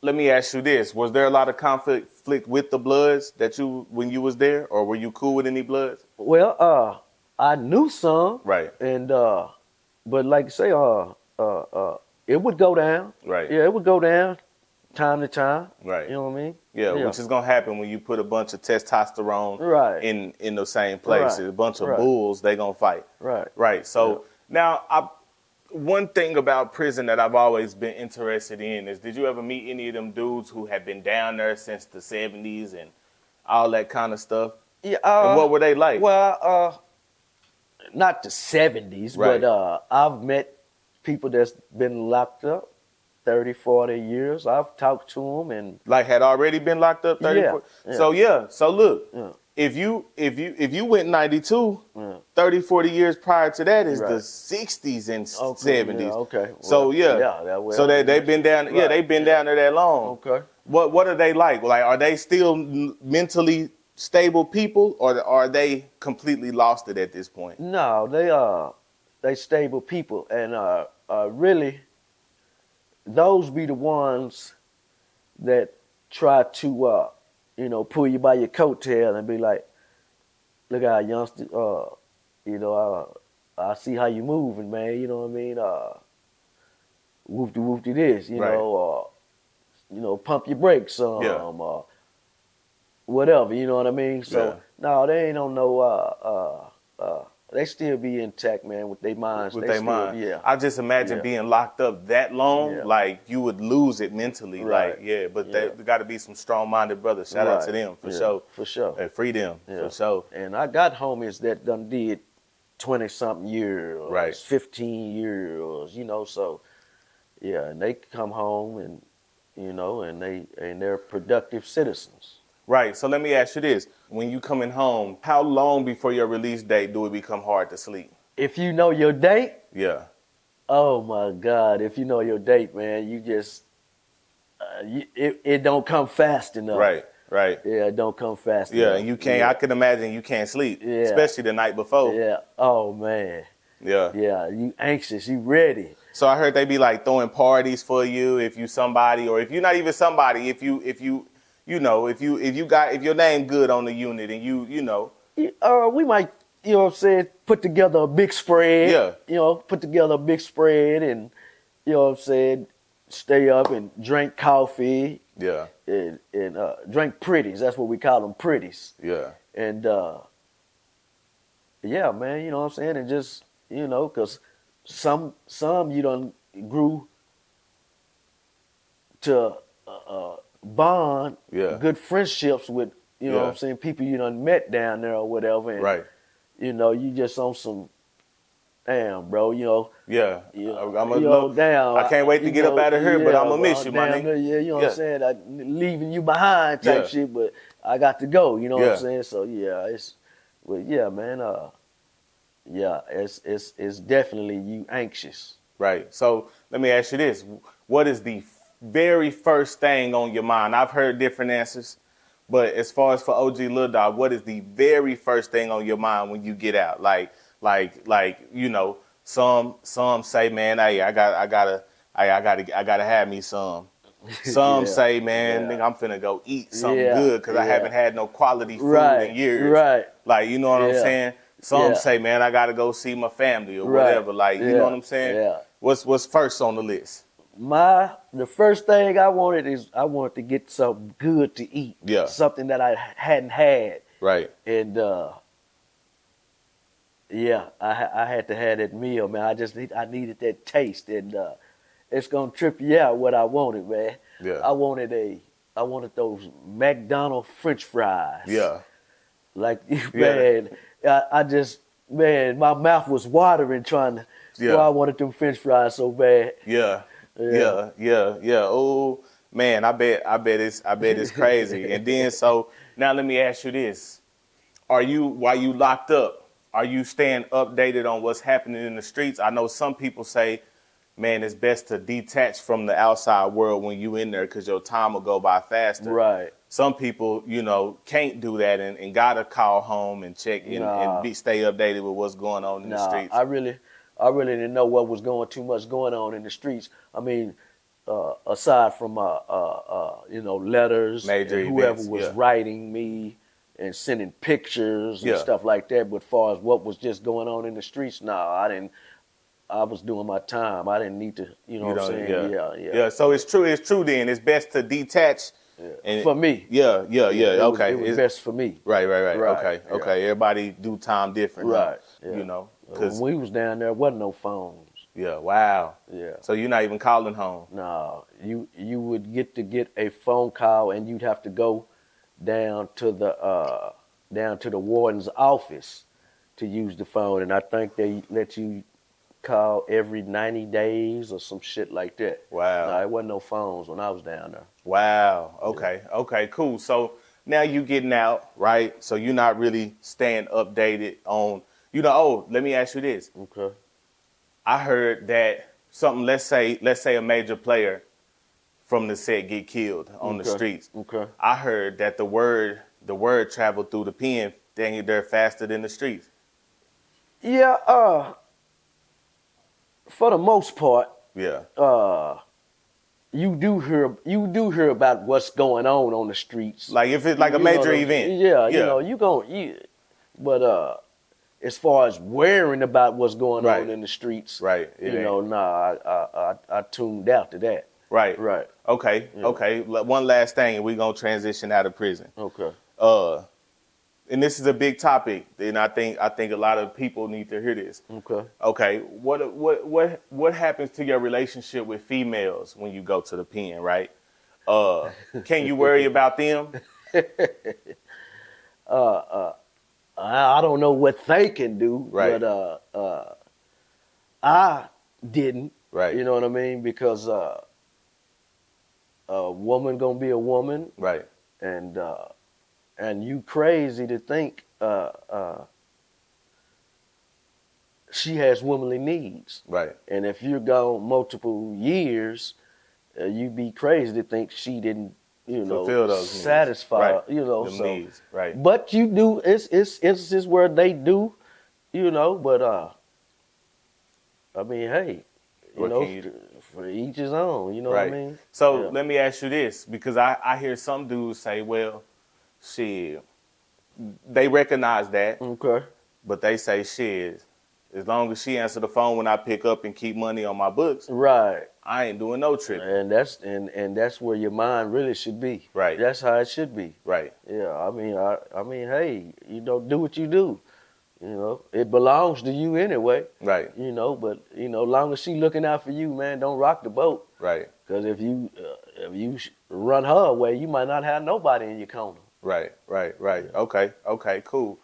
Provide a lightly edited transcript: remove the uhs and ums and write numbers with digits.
let me ask you this: was there a lot of conflict with the Bloods when you was there, or were you cool with any Bloods? Well, I knew some, Right. and but like I say, it would go down. Right. Yeah, it would go down time to time. Right. You know what I mean? Yeah, which is gonna happen when you put a bunch of testosterone Right. in the same place. Right. A bunch of Right. bulls, they gonna fight. Right. Right. So now, one thing about prison that I've always been interested in is, did you ever meet any of them dudes who had been down there since the 70s and all that kind of stuff? Yeah. And what were they like? Well, not the 70s, Right. but I've met people that's been locked up 30, 40 years. I've talked to them, and Like had already been locked up 30, Yeah, 40? yeah. So look, Yeah. if you went 92, Yeah. 30, 40 years prior to that is Right. the 60s and Okay, 70s. yeah, okay. So Well, yeah. well, So they've been down Right. they've been down there that long. Okay. What are they like? Like, are they still mentally stable people, or are they completely lost it at this point? No, they stable people, and really, those be the ones that try to pull you by your coattail and be like, look how youngster, I see how you moving, man. You know what I mean? Whoopty this, Right. pump your brakes some, Yeah. whatever. You know what I mean? So Yeah. no, they ain't on no. They still be intact, man, with their minds. With They their still- mind. Yeah. I just imagine Yeah. being locked up that long, Yeah. like you would lose it mentally. Right. Like, yeah, but Yeah. there got to be some strong-minded brothers. Shout out to Right. them for Yeah, sure. For sure. And free them Yeah. for sure. And I got homies that done did 20-something years, Right. 15 years, so yeah, and they come home and and they're productive citizens. Right. So let me ask you this: when you coming home, how long before your release date do it become hard to sleep? If you know your date, Yeah. oh my God, if you know your date, man, you just it don't come fast enough. Right. Right. Yeah, it don't come fast Yeah, enough. and you can't. Yeah. I can imagine you can't sleep, Yeah. especially the night before. Yeah. Oh man. Yeah. Yeah. You anxious. You ready. So I heard they be like throwing parties for you if you somebody, or if you're not even somebody, if your name good on the unit and We might, put together a big spread. Yeah. Put together a big spread and, stay up and drink coffee yeah, and drink pretties. That's what we call them, pretties. yeah, And, yeah, man, you know what I'm saying? And just, because some you done grew to bond, Yeah. good friendships with, you know Yeah. what I'm saying, people you done met down there or whatever. And, right, you just on some, damn, bro, yeah. damn. I can't wait to get up out of here, but I'm gonna miss you, my damn, nigga. Yeah, you know what Yeah. I'm saying? Leaving you behind type Yeah. shit, but I got to go, you know what Yeah. I'm saying? So, yeah, yeah, man, yeah, it's definitely you anxious. Right. So let me ask you this: what is the very first thing on your mind? I've heard different answers, but as far as for OG Lil Dogg, what is the very first thing on your mind when you get out? Like some say, man, hey, I gotta have me some. Some Yeah. say, man, Yeah. nigga, I'm finna go eat something Yeah. good because I Yeah. haven't had no quality food Right. in years. Right. Like, you know what I'm Yeah. saying? Some Yeah. say, man, I gotta go see my family or Right. whatever. Like, you Yeah. know what I'm saying? Yeah. What's first on the list? The first thing I wanted to get something good to eat. Yeah. Something that I hadn't had. Right. And yeah, I had to have that meal, man. I needed that taste, and it's gonna trip you out what I wanted, man. Yeah. I wanted those McDonald's French fries. Yeah. Like, man, my mouth was watering trying to. Yeah. Well, I wanted them French fries so bad. Yeah. Yeah. Yeah. Oh man, I bet it's crazy. And then so now let me ask you this. While you locked up, are you staying updated on what's happening in the streets? I know some people say, man, it's best to detach from the outside world when you in there because your time will go by faster. Right. Some people, can't do that and gotta call home and check and stay updated with what's going on in the streets. I really didn't know what was too much going on in the streets. I mean, aside from letters Major and whoever events, was yeah. writing me and sending pictures and Yeah. stuff like that. But as far as what was just going on in the streets, no, I didn't. I was doing my time. I didn't need to, you know You what I'm don't, saying? yeah. Yeah. Yeah, so it's true then. It's best to detach. Yeah. And For me. Yeah, okay. It was best for me. Right. Right, Okay, yeah. okay. Everybody do time different, huh? Right. Yeah. You know, When because, we was down there wasn't no phones. yeah, wow. Yeah. So you're not even calling home. No, you would get a phone call and you'd have to go down to the warden's office to use the phone, and I think they let you call every 90 days or some shit like that. Wow. No, it wasn't no phones when I was down there. Wow. Okay, cool. So now you getting out, right? So you're not really staying updated on, let me ask you this. Okay. I heard that something, let's say a major player from the set get killed on the streets. Okay. I heard that the word traveled through the pen dang near faster than the streets. Yeah, for the most part, Yeah. you do hear about what's going on the streets. Like if it's like a major event. Yeah. But as far as worrying about what's going Right. on in the streets, Right. I tuned out to that. Right. Right. Okay. Yeah. Okay. One last thing, and we're gonna transition out of prison. Okay. And this is a big topic, and I think a lot of people need to hear this. Okay. Okay. What happens to your relationship with females when you go to the pen, right? Can you worry about them? I don't know what they can do, Right. but I didn't. Right. You know what I mean? Because a woman gonna be a woman, Right. and you crazy to think she has womanly needs. Right. And if you're gone multiple years, you'd be crazy to think she didn't, Fulfill those needs. satisfy, Right. so. Them needs. Right. But you do, it's instances where they do, but I mean, hey, What can you do? for each his own, you know Right. what I mean? So Yeah. let me ask you this, because I hear some dudes say, well, shit, they recognize that, Okay. but they say, shit, as long as she answer the phone when I pick up and keep money on my books, Right. I ain't doing no tripping. And that's where your mind really should be. Right. That's how it should be. Right. Yeah. I mean, hey, do what you do. It belongs to you anyway. Right. But long as she looking out for you, man, don't rock the boat. Right. Because if you run her away, you might not have nobody in your corner. Right. Yeah. Okay, cool.